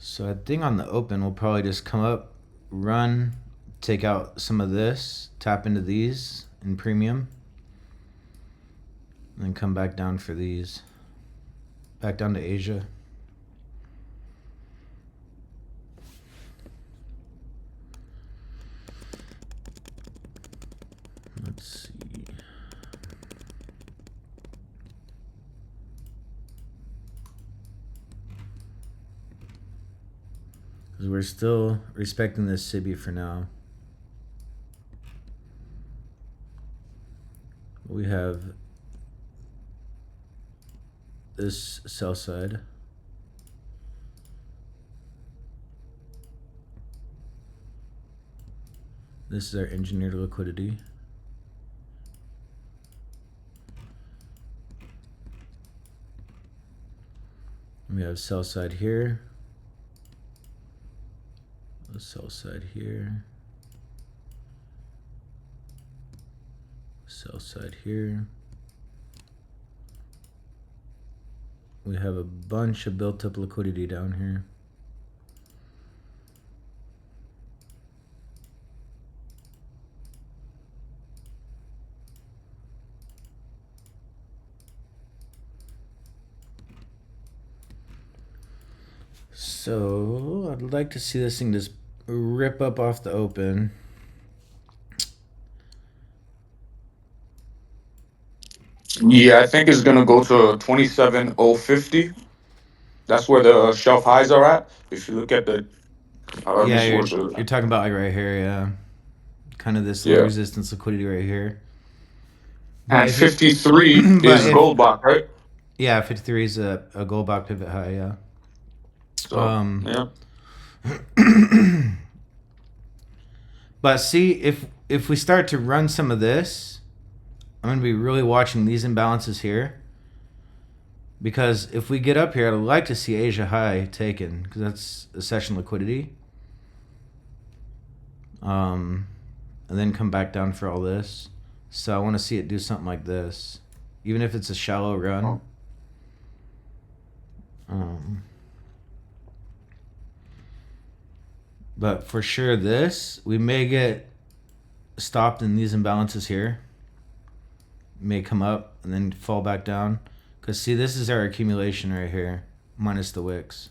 So I think on the open, we'll probably just come up, run, take out some of this, tap into these in premium, and then come back down for these. Back down to Asia. Let's see. Because we're still respecting this SIBI for now. We have this sell side. This is our engineered liquidity. We have sell side here. The sell side here. Sell side here. We have a bunch of built up liquidity down here. So I'd like to see this thing just rip up off the open. Yeah, I think it's gonna go to 27,050. That's where the shelf highs are at. If you look at the, let me Yeah, see you're what's the, you're talking about like right here, yeah. Kind of this low yeah. resistance liquidity right here. But And if it 53 but is if gold box, right? yeah, 53 is a gold block pivot high, yeah. So yeah, But see, if we start to run some of this, I'm gonna be really watching these imbalances here. Because if we get up here, I'd like to see Asia high taken, because that's a session liquidity. And then come back down for all this. So I want to see it do something like this, even if it's a shallow run. But for sure, this we may get stopped in these imbalances here. May come up and then fall back down. Because see, this is our accumulation right here, minus the wicks.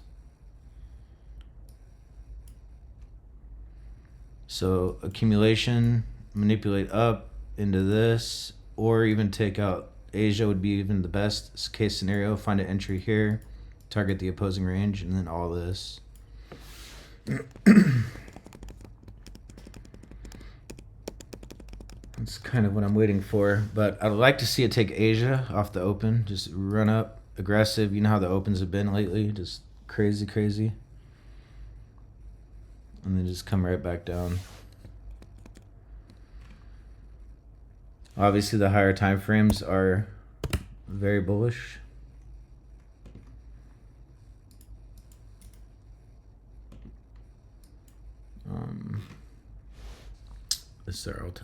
So accumulation, manipulate up into this, or even take out Asia would be even the best case scenario. Find an entry here, target the opposing range, and then all this. That's kind of what I'm waiting for. But I'd like to see it take Asia off the open. Just run up, aggressive. You know how the opens have been lately. Just crazy, crazy. And then just come right back down. Obviously, the higher time frames are very bullish.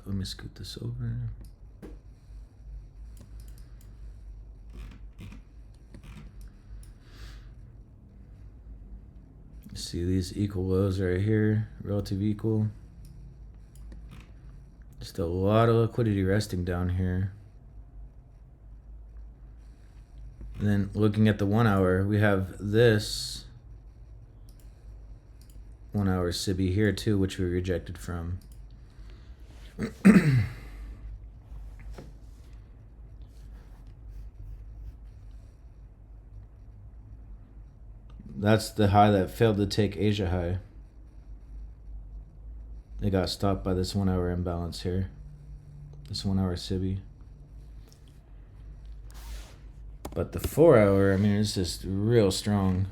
Let me scoot this over. See these equal lows right here, relative equal. Just a lot of liquidity resting down here. And then looking at the 1 hour, we have this 1 hour SIBI here too, which we rejected from. That's the high that failed to take Asia high. They got stopped by this 1 hour imbalance here. This 1 hour SIBI. But the 4 hour, I mean, it's just real strong.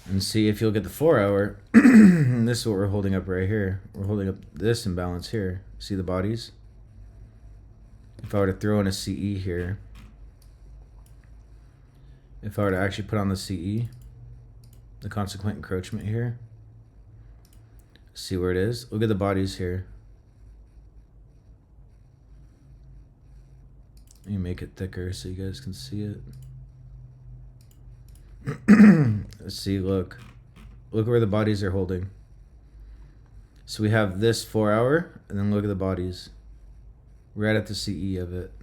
And see, if you look at the 4 hour, this is what we're holding up right here. We're holding up this imbalance here. See the bodies? If I were to throw in a CE here, if I were to actually put on the CE, the consequent encroachment here, see where it is? Look at the bodies here. Let me make it thicker so you guys can see it. Let's see, look where the bodies are holding. So we have this 4 hour, and then look at the bodies right at the CE of it.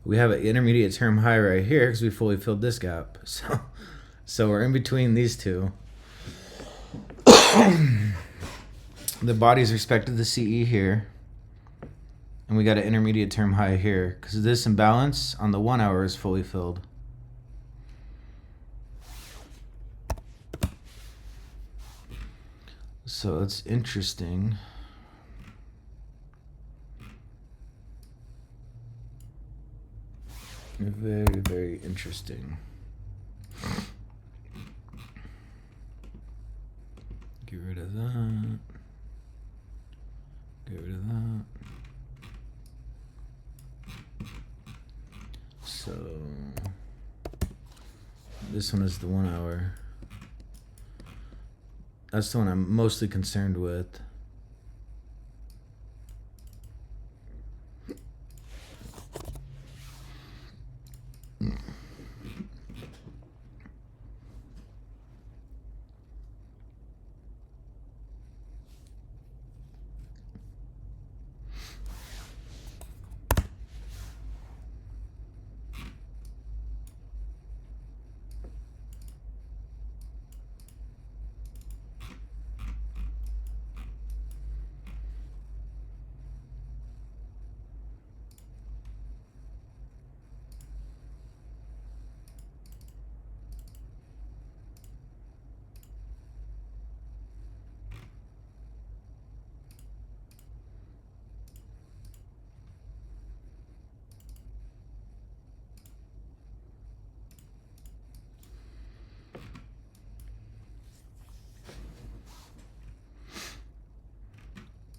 We have an intermediate term high right here because we fully filled this gap. So we're in between these two. The bodies respected the CE here. And we got an intermediate term high here because this imbalance on the 1 hour is fully filled. So it's interesting. Very, very interesting. Get rid of that. Get rid of that. So this one is the 1 hour. That's the one I'm mostly concerned with.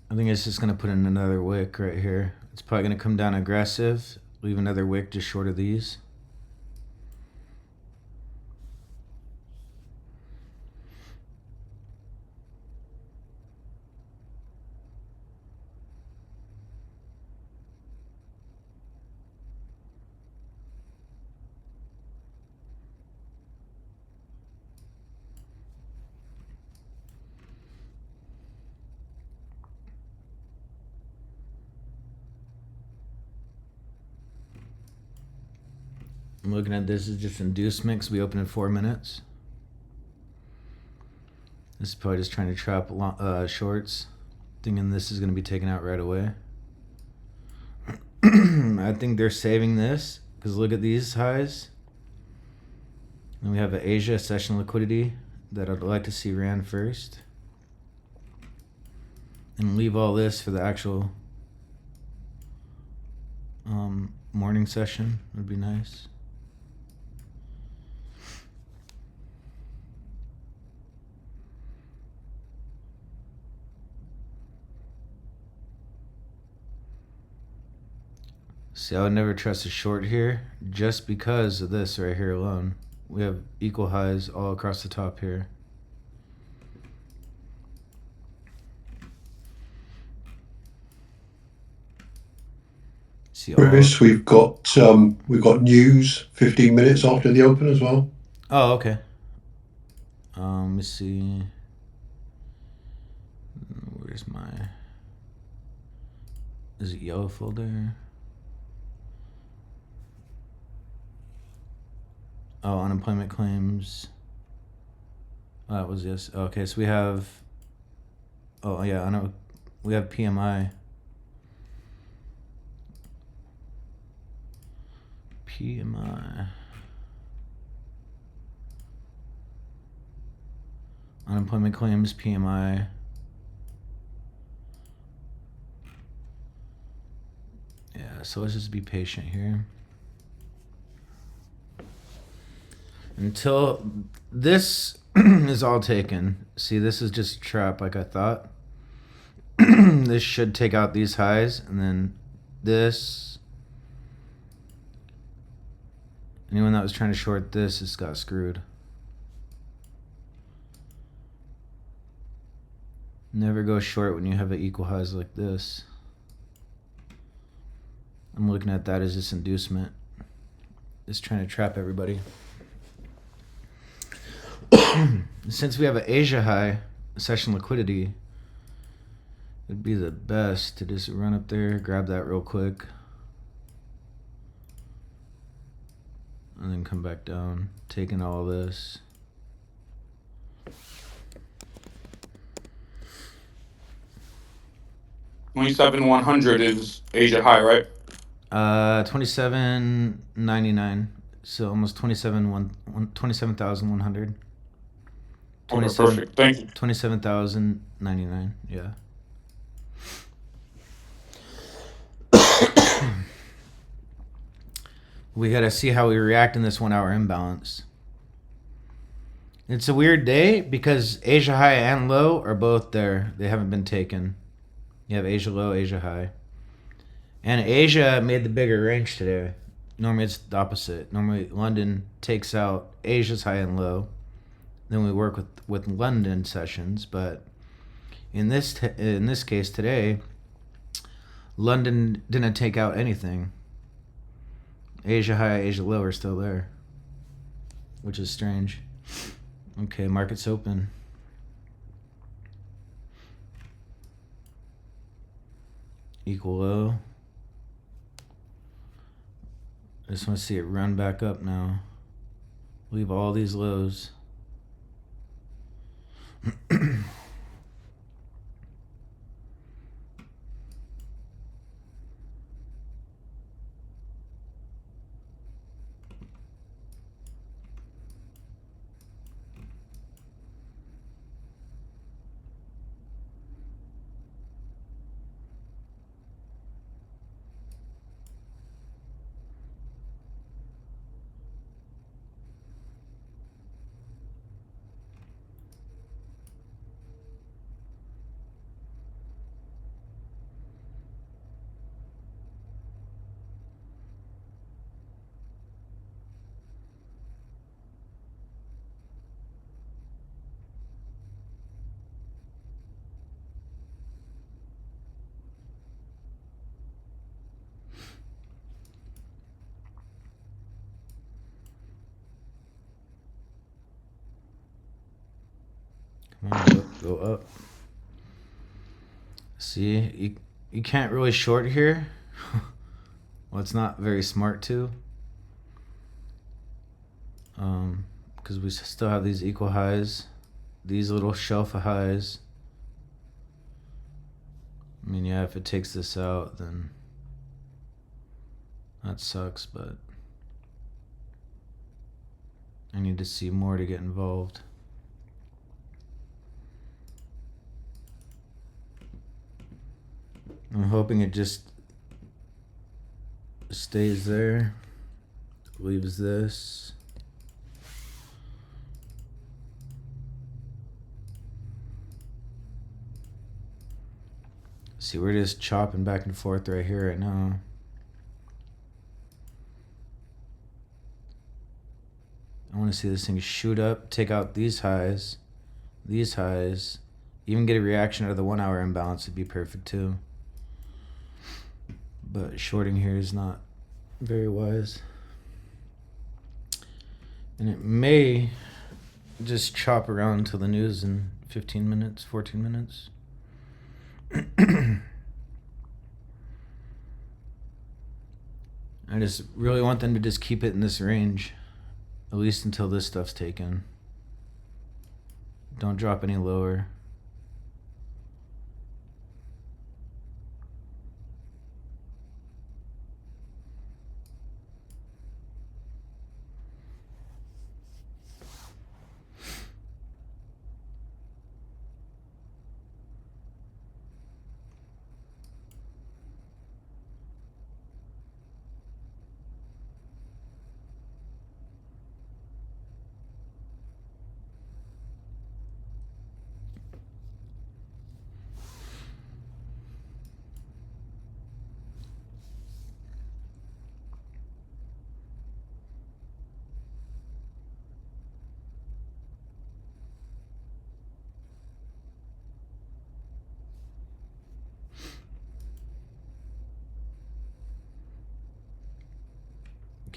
I think it's just going to put in another wick right here. It's probably going to come down aggressive. Leave another wick just short of these. I'm looking at this as just inducement because we open in 4 minutes. This is probably just trying to trap shorts, thinking this is going to be taken out right away. I think they're saving this because look at these highs. And we have an Asia session liquidity that I'd like to see ran first. And leave all this for the actual morning session would be nice. See, I would never trust a short here just because of this right here alone. We have equal highs all across the top here. See, Chris, we've got news 15 minutes after the open as well. Oh, okay. Let me see. Where's my? Is it yellow folder? Oh, unemployment claims. Oh, that was yes. Okay, so we have. Oh yeah, I know. We have PMI. PMI. Unemployment claims, PMI. Yeah, so let's just be patient here. Until this is all taken. See, this is just a trap like I thought. This should take out these highs, and then this. Anyone that was trying to short this just got screwed. Never go short when you have an equal highs like this. I'm looking at that as just inducement. is trying to trap everybody. Since we have an Asia high session liquidity, it'd be the best to just run up there, grab that real quick, and then come back down, taking all this. $27,100 is Asia high, right? 27.99. So almost 27,100. Okay, perfect. Thank you. 27,099. Yeah. We got to see how we react in this 1 hour imbalance. It's a weird day because Asia high and low are both there. They haven't been taken. You have Asia low, Asia high. And Asia made the bigger range today. Normally it's the opposite. Normally London takes out Asia's high and low. Then we work with London sessions. But in this case today, London didn't take out anything. Asia high, Asia low are still there, which is strange. Okay, market's open. Equal low. I just want to see it run back up now. Leave all these lows. Come on, go up. See, you can't really short here. Well, it's not very smart to. Because we still have these equal highs, these little shelf of highs. I mean, yeah, if it takes this out, then that sucks, but I need to see more to get involved. I'm hoping it just stays there, leaves this. See, we're just chopping back and forth right here right now. I want to see this thing shoot up, take out these highs, even get a reaction out of the 1 hour imbalance would be perfect too. But shorting here is not very wise. And it may just chop around until the news in 15 minutes, 14 minutes. I just really want them to just keep it in this range, at least until this stuff's taken. Don't drop any lower.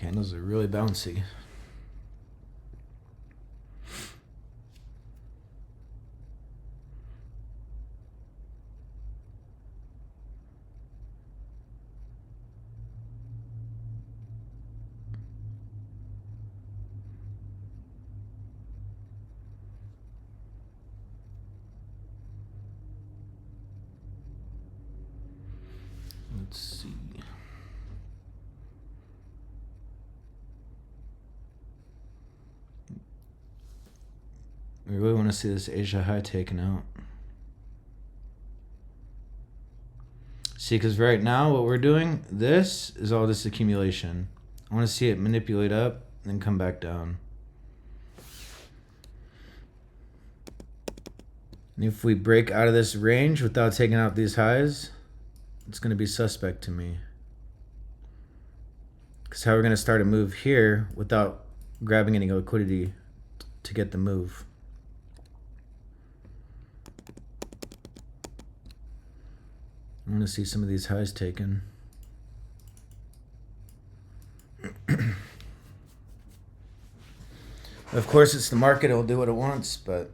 Candles are really bouncy. Let's see. We really want to see this Asia high taken out. See, because right now what we're doing, this is all this accumulation. I want to see it manipulate up and then come back down. And if we break out of this range without taking out these highs, it's going to be suspect to me. Because how we're going to start a move here without grabbing any liquidity to get the move. I want to see some of these highs taken. Of course, it's the market. It'll do what it wants, but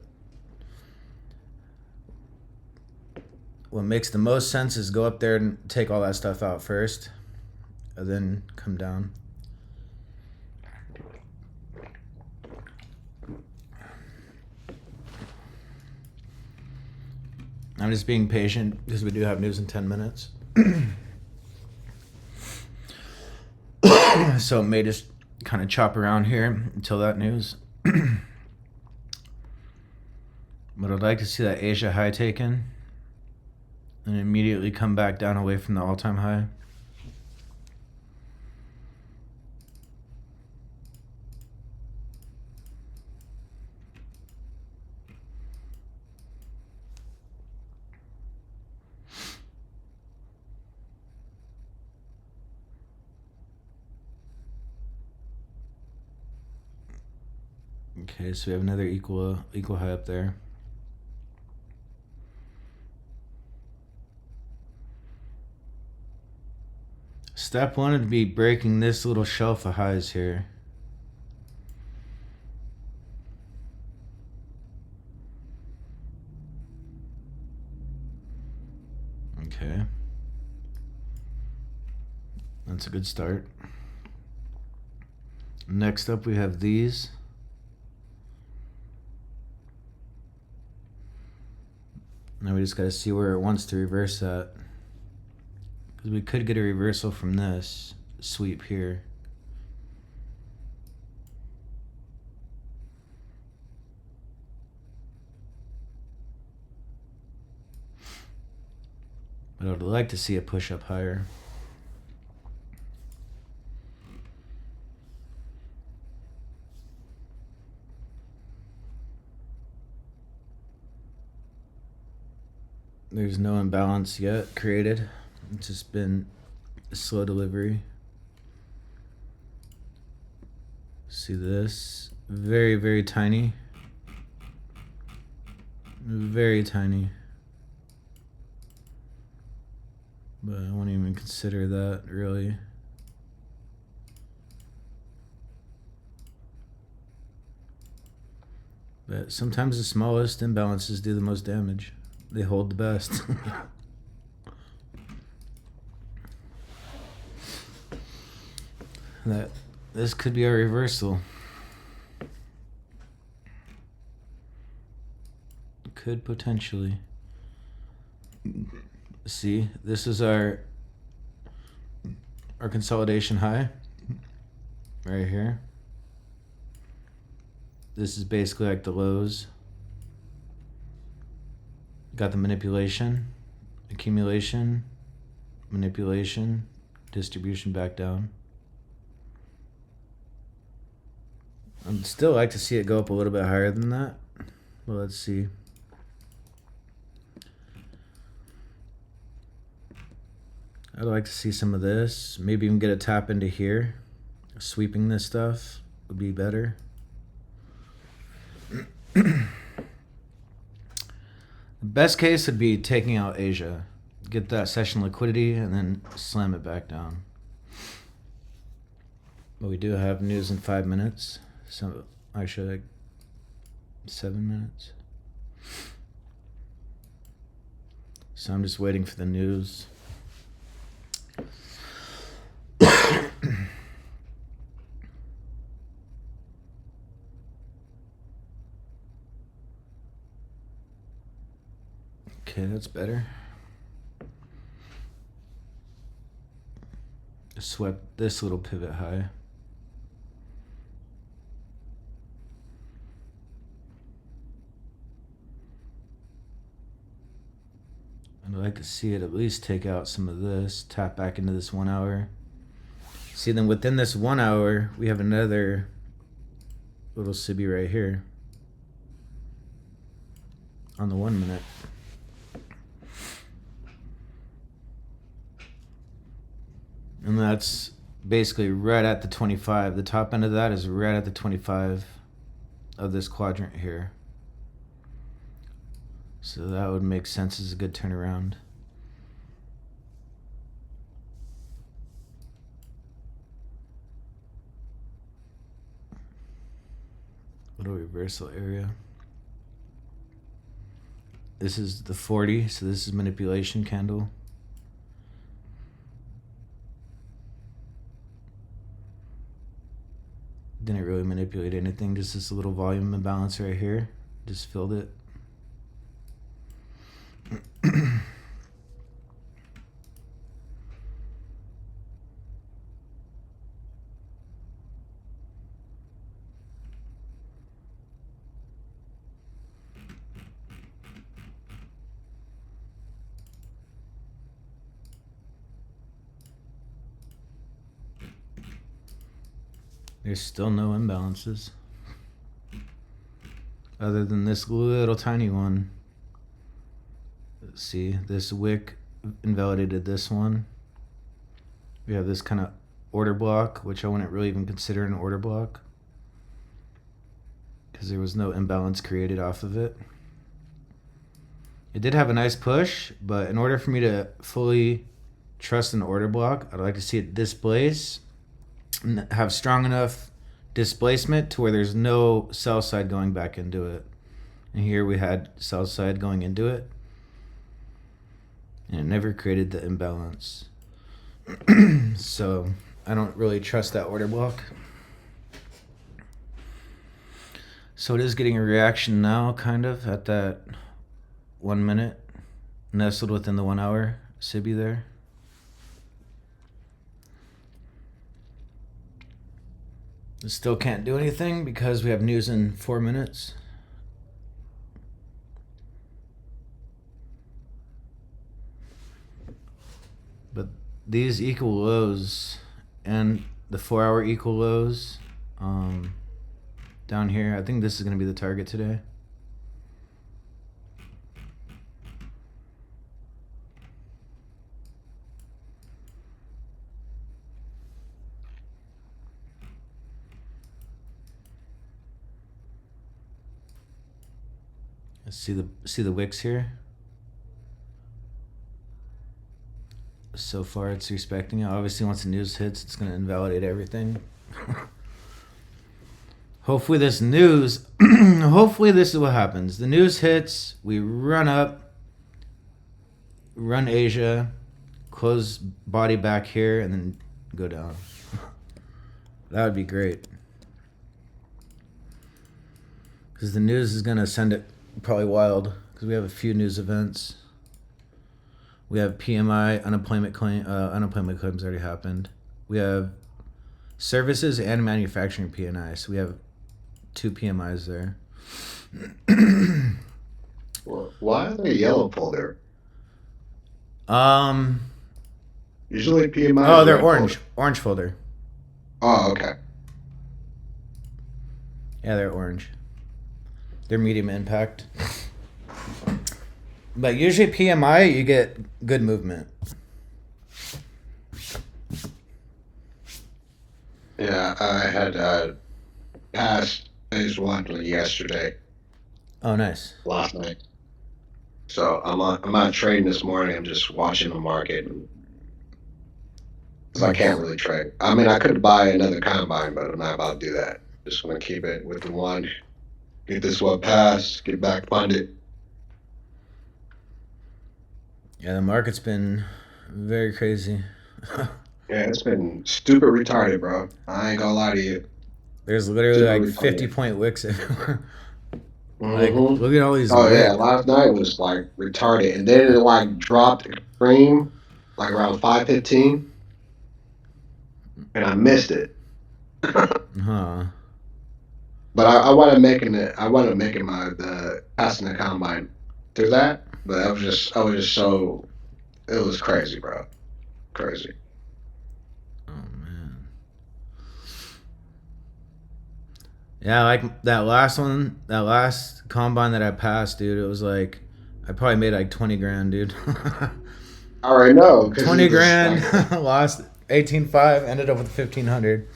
what makes the most sense is go up there and take all that stuff out first, and then come down. I'm just being patient because we do have news in 10 minutes. So it may just kind of chop around here until that news. But I'd like to see that Asia high taken and immediately come back down away from the all-time high. Okay, so we have another equal high up there. Step one would be breaking this little shelf of highs here. Okay. That's a good start. Next up we have these. Now we just got to see where it wants to reverse that. Because we could get a reversal from this sweep here. But I would like to see it push up higher. There's no imbalance yet created. It's just been a slow delivery. See this? Very, very tiny. Very tiny. But I won't even consider that really. But sometimes the smallest imbalances do the most damage. They hold the best. This could be a reversal. Could potentially. See, this is our consolidation high right here. This is basically like the lows. Got the manipulation, accumulation, manipulation, distribution back down. I'd still like to see it go up a little bit higher than that. Well, let's see. I'd like to see some of this. Maybe even get a tap into here. Sweeping this stuff would be better. The best case would be taking out Asia. Get that session liquidity and then slam it back down. But we do have news in 5 minutes. So actually, like 7 minutes. So I'm just waiting for the news. Okay, that's better. Swept this little pivot high. I'd like to see it at least take out some of this, tap back into this 1 hour. See, then within this 1 hour, we have another little SIBI right here on the 1 minute. And that's basically right at the 25. The top end of that is right at the 25 of this quadrant here. So that would make sense as a good turnaround. Little reversal area. This is the 40, so this is manipulation candle. Didn't really manipulate anything, just this little volume imbalance right here. Just filled it. There's still no imbalances. Other than this little tiny one. Let's see, this wick invalidated this one. We have this kind of order block, which I wouldn't really even consider an order block, because there was no imbalance created off of it. It did have a nice push, but in order for me to fully trust an order block, I'd like to see it displace and have strong enough displacement to where there's no sell side going back into it. And here we had sell side going into it, and it never created the imbalance. So I don't really trust that order block. So it is getting a reaction now, kind of, at that 1 minute, nestled within the 1 hour SIBI there. Still can't do anything because we have news in 4 minutes. But these equal lows and the 4 hour equal lows down here, I think this is going to be the target today. Let's see the wicks here. So far it's respecting it. Obviously once the news hits, it's going to invalidate everything. Hopefully this news, hopefully this is what happens. The news hits, we run up, run Asia, close body back here, and then go down. That would be great. Because the news is going to send it probably wild, because we have a few news events. We have PMI, unemployment claims already happened. We have services and manufacturing PMI, so we have 2 PMIs there. Well, why are they yellow folder? Usually PMI. Oh, they're orange. Folder. Orange folder. Oh, okay. Yeah, they're orange. They're medium impact. But usually PMI, you get good movement. Yeah, I had passed phase 1 yesterday. Oh, nice. Last night. So I'm not trading this morning. I'm just watching the market. And because I can't really trade. I mean, I could buy another combine, but I'm not about to do that. Just want to keep it with the one. Get this one passed. Get back funded. Yeah, the market's been very crazy. Yeah, it's been stupid retarded, bro. I ain't gonna lie to you. There's literally Super like retarded. 50-point wicks everywhere. Like, Mm-hmm. look at all these Oh yeah, wicks. last night was like retarded, and then it like dropped extreme, like around 5:15, and I missed it. Huh. But I wanted making it. I wanted making my the passing the combine through that. But I was just so it was crazy, bro. Crazy. Oh, man. Yeah, like that last one, that last combine that I passed, dude, it was like, I probably made like 20 grand, dude. I already know because 20 it was grand, like, lost 18.5, ended up with 1500.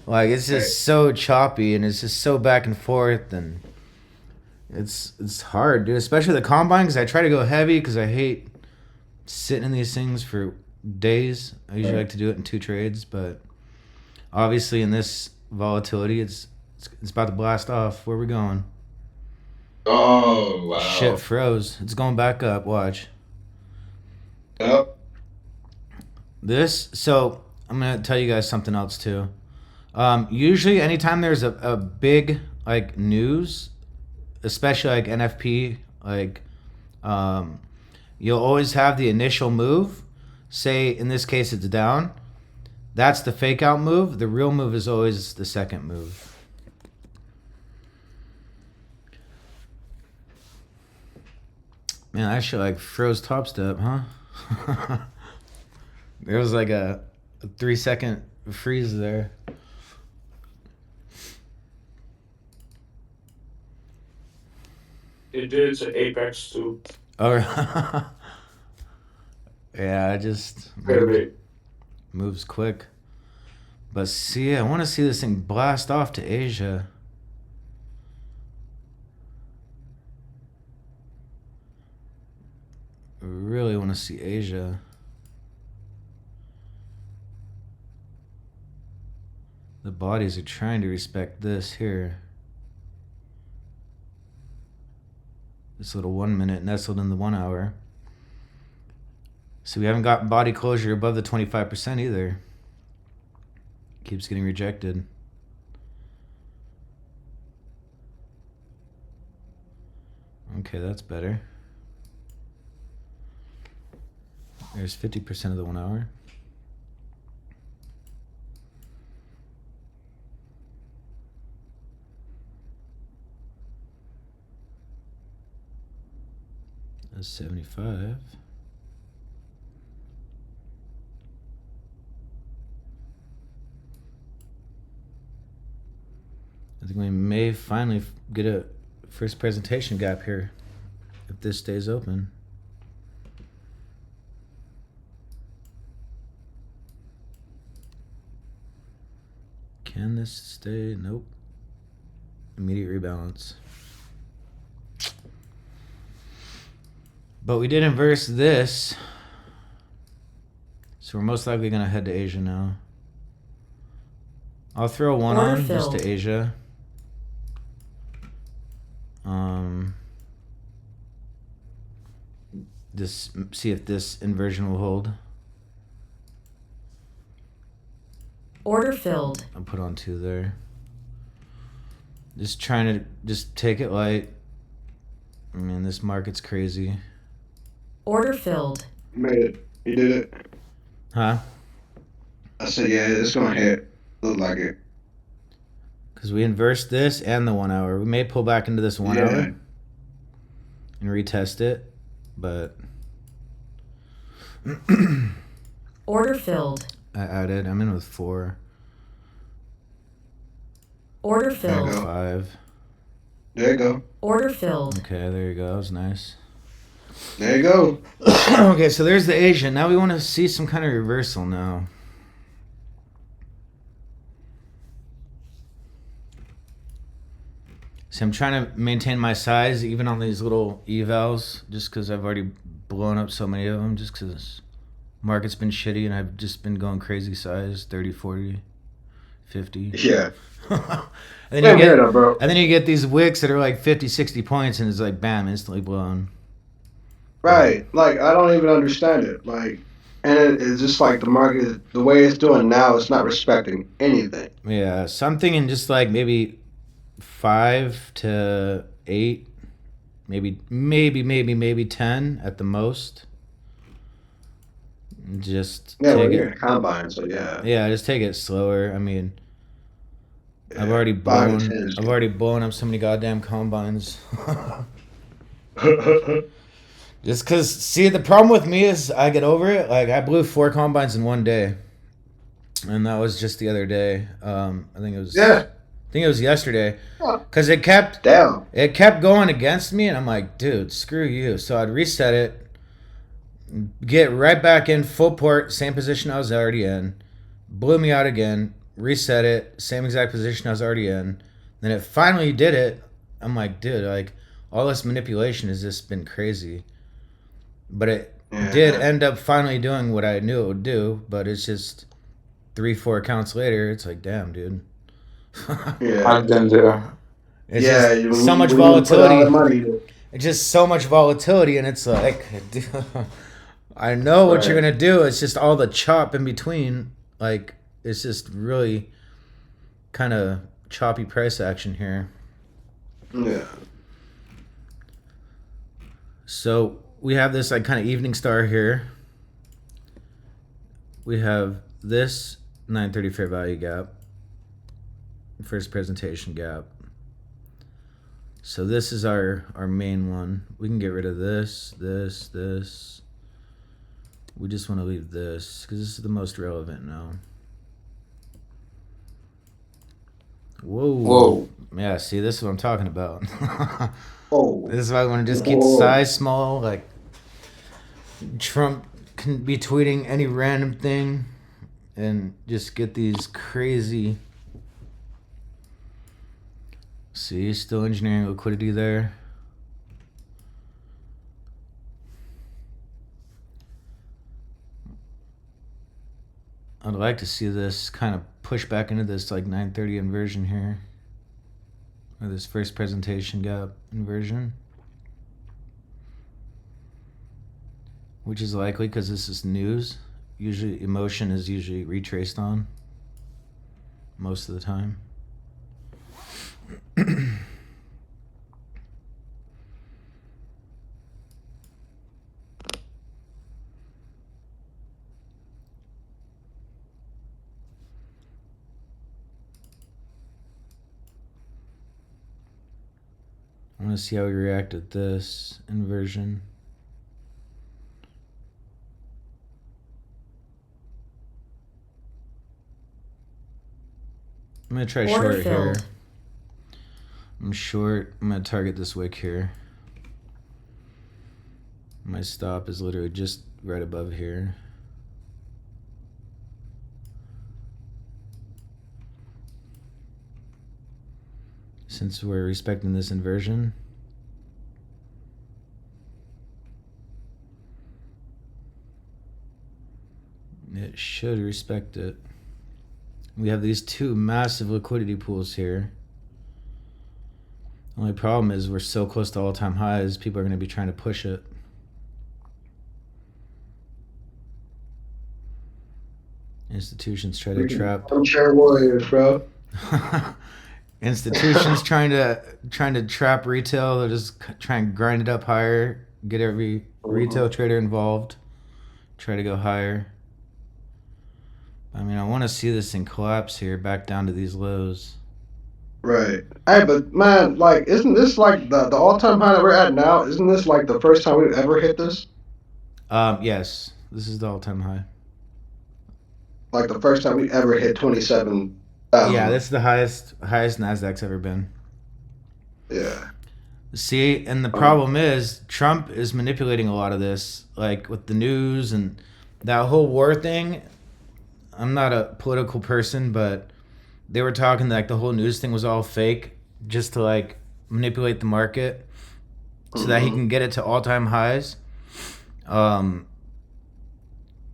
Like, it's hey, just so choppy and it's just so back and forth, and it's hard, dude. Especially the combine, because I try to go heavy because I hate sitting in these things for days. I usually like to do it in 2 trades, but obviously in this volatility, it's about to blast off. Where we going? oh Shit wow, froze. It's going back up. Watch yep. this. So I'm gonna tell you guys something else too. Usually, anytime there's a big like news, especially like NFP, like um, you'll always have the initial move. Say in this case it's down. That's the fake out move. The real move is always the second move. Man, that shit like froze Top Step, huh? There was like a 3 second freeze there. It did to Apex too. Oh, yeah, it just Quite a bit. moves quick. But see, I want to see this thing blast off to Asia. I really want to see Asia. The bodies are trying to respect this here. This little 1 minute nestled in the 1 hour. So we haven't got body closure above the 25% either. Keeps getting rejected. Okay, that's better. There's 50% of the 1 hour. That's 75. I think we may finally get a first presentation gap here if this stays open. Can this stay? Nope. Immediate rebalance. But we did inverse this. So we're most likely going to head to Asia now. I'll throw one Order on just filled. to Asia. Just see if this inversion will hold. Order filled. I'll put on 2 there. Just trying to just take it light. I mean, this market's crazy. Order filled. You made it. You did it. Huh? I said, yeah, it's gonna hit. Look like it. Because we inversed this and the 1 hour. We may pull back into this 1 Yeah. hour and retest it, but Order filled. I added. I'm in with 4, Order There you filled. go. 5. There you go. Order filled. Okay, there you go. That was nice. There you go. Okay, so there's the Asian. Now we want to see some kind of reversal now. So I'm trying to maintain my size even on these little evals just because I've already blown up so many of them just because Market's been shitty, and I've just been going crazy size, 30, 40, 50. Yeah. and then Same here, though, bro. and then you get these wicks that are like 50, 60 points, and it's like, bam, instantly blown. Right. Like, I don't even understand it. Like, and it's just like the market, the way it's doing now, it's not respecting anything. Yeah, something in just like maybe 5 to 8, maybe 10 at the most. Just Yeah, take well, you're it. in a combine, so yeah. Yeah, just take it slower. I mean, Yeah. I've already 5 to blown. 10 is I've already blown up so many goddamn combines. good. Just cause, see, the problem with me is I get over it. Like I blew 4 combines in one day, and that was just the other day. I think it was. Yeah. I think it was yesterday, Oh, cause it kept damn. going against me, and I'm like, dude, screw you. So I'd reset it, get right back in full port, same position I was already in, blew me out again, reset it, same exact position I was already in. Then it finally did it. I'm like, dude, like all this manipulation has just been crazy. But it did Yeah. end up finally doing what I knew it would do. But it's just 3, 4 accounts later, it's like, damn, dude. Yeah. I've been there. It's Yeah. just so much When you put all the volatility. money. It's just so much volatility, and it's like, I know what you're Right. gonna do. It's just all the chop in between. Like, it's just really kind of choppy price action here. Yeah. So we have this like kind of evening star here. We have this 930 fair value gap, first presentation gap. So this is our main one. We can get rid of this. We just want to leave this because this is the most relevant now. Whoa. Yeah, see, this is what I'm talking about. Oh. This is why I want to just keep the Whoa. size small. Like, Trump can be tweeting any random thing and just get these crazy. See, still engineering liquidity there. I'd like to see this kind of push back into this like 930 inversion here. Or this first presentation gap inversion. Which is likely because this is news. Usually emotion is usually retraced on. Most of the time. I want to see how we react at this inversion. I'm going to try Order short here. filled. I'm short. I'm going to target this wick here. My stop is literally just right above here. Since we're respecting this inversion. It should respect it. We have these 2 massive liquidity pools here. The only problem is we're so close to all-time highs, people are going to be trying to push it. Institutions try to trap. Armchair warriors, bro. Institutions trying to trap retail. They're just trying to grind it up higher, get every retail trader involved, try to go higher. I mean, I want to see this thing collapse here back down to these lows. Right. Hey, but man, like, isn't this like the all-time high that we're at now? Isn't this like the first time we've ever hit this? Yes, this is the all-time high. Like the first time we ever hit 27,000. Yeah, this is the highest Nasdaq's ever been. Yeah. See, and the problem is Trump is manipulating a lot of this, like with the news and that whole war thing. I'm not a political person, but they were talking like the whole news thing was all fake just to like manipulate the market so that he can get it to all-time highs.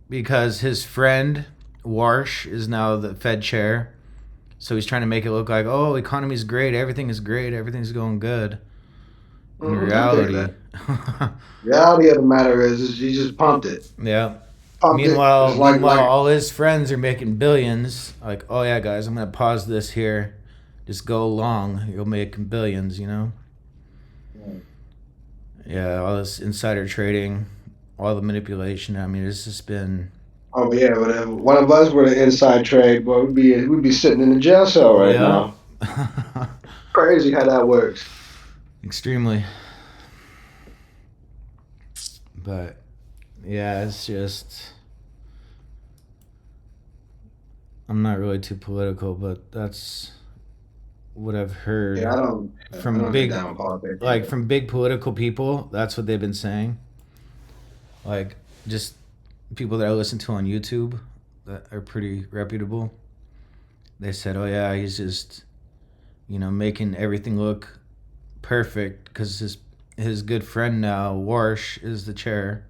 because his friend Warsh is now the Fed chair. So he's trying to make it look like, oh, economy's great, everything is great, everything's going good. In I dig reality, that. Reality of the matter is you just pumped it. yeah. Pumped it. Meanwhile, It's like all his friends are making billions. Like, oh yeah, guys, I'm gonna pause this here. Just go long. You'll make billions. Yeah, all this insider trading, all the manipulation. I mean, it's just been. oh yeah, but if one of us were to inside trade, boy, we'd be sitting in the jail cell right Yeah. now. Crazy how that works. Extremely. But yeah, it's just. I'm not really too political, but that's what I've heard Yeah, I from don't get big, down with politics. like from big political people. That's what they've been saying. Like just people that I listen to on YouTube that are pretty reputable. They said, "Oh yeah, he's just, making everything look perfect because his good friend now, Warsh, is the chair,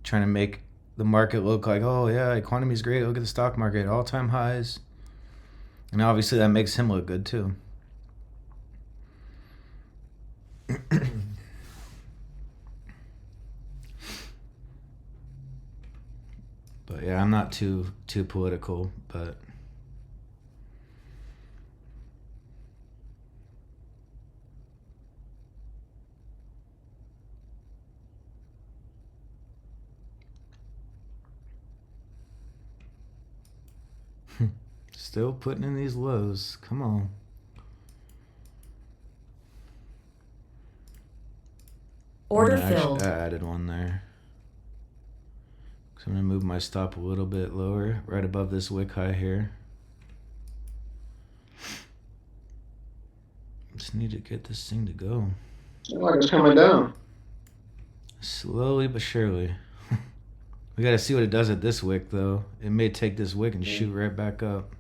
trying to make the market look like, oh yeah, economy's great. Look at the stock market, all time highs." And obviously that makes him look good too. But yeah, I'm not too political, but still putting in these lows. Come on. Order Actually, filled. I added one there. So I'm gonna move my stop a little bit lower, right above this wick high here. Just need to get this thing to go. Looks like it's coming down. Slowly but surely. We gotta see what it does at this wick though. It may take this wick and shoot right back up.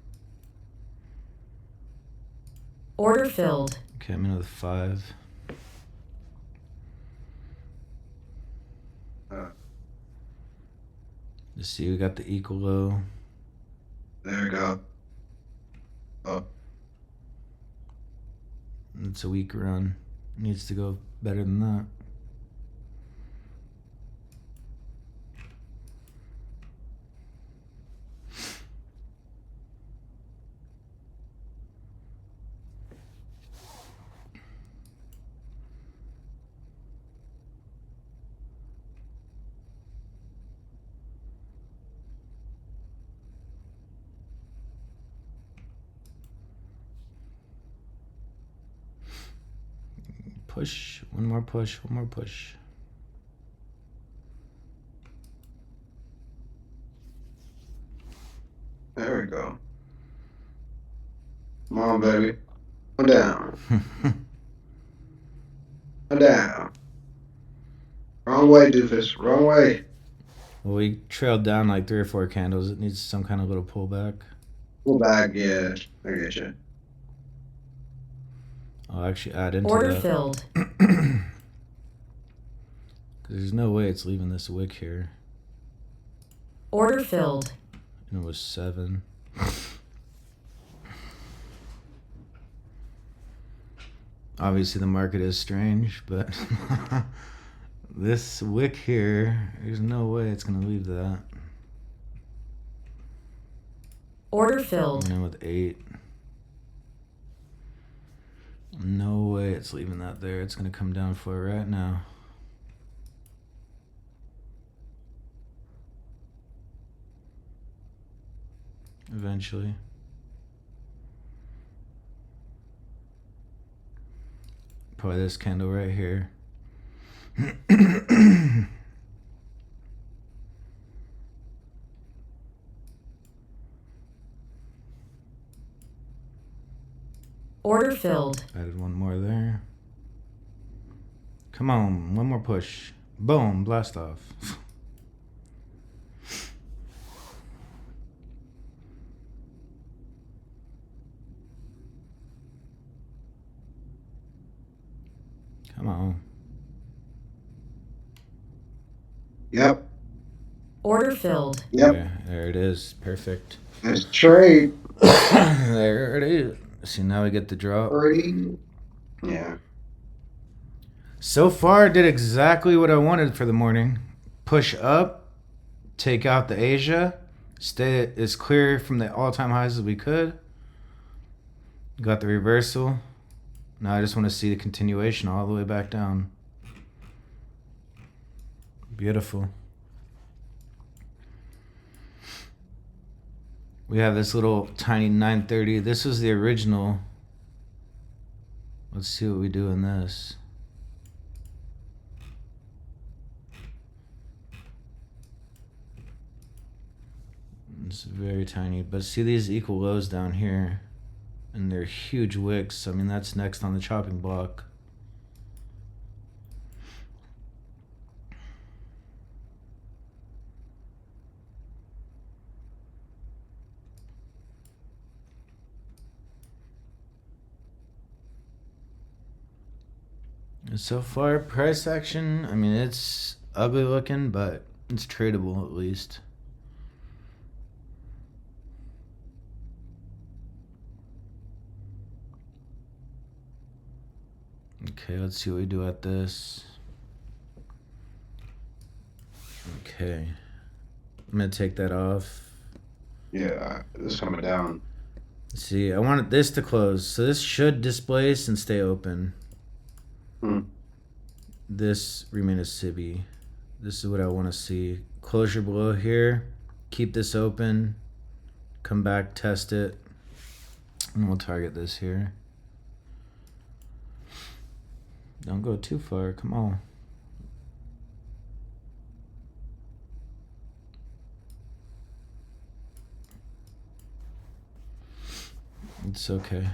Order filled. Okay, I'm in with 5. Let's see, we got the equal low. There we go. Oh, It's a weak run. Needs to go better than that. Push. One more push. One more push. there we go. Come on, baby. Come down. Come down. Wrong way, doofus. Wrong way. Well, we trailed down like 3 or 4 candles. It needs some kind of little pullback. Pull back, yeah. I get you. I'll actually add into Order that. filled. Because there's no way it's leaving this wick here. Order filled. And it was 7. Obviously the market is strange, but this wick here, there's no way it's going to leave that. Order filled. And then with 8. No way it's leaving that there. It's going to come down for it right now. Eventually. Probably this candle right here. Order filled. Added one more there. Come on, one more push. Boom, blast off. Come on. Yep. Order filled. Yep. There it is. Perfect. It's trade. There it is. See, now we get the drop. 3. Yeah. So far, did exactly what I wanted for the morning. Push up, take out the Asia, stay as clear from the all-time highs as we could. Got the reversal. Now I just want to see the continuation all the way back down. Beautiful. We have this little tiny 930. This was the original. Let's see what we do in this. It's very tiny, but see these equal lows down here, and they're huge wicks. I mean, that's next on the chopping block. And so far, price action, I mean, it's ugly looking, but it's tradable at least. Okay, let's see what we do at this. Okay. I'm going to take that off. Yeah. It's coming down. Let's see, I wanted this to close. So this should displace and stay open. This remain a SIBI. This is what I want to see. Closure below here. Keep this open. Come back, test it. And we'll target this here. Don't go too far. Come on. It's okay.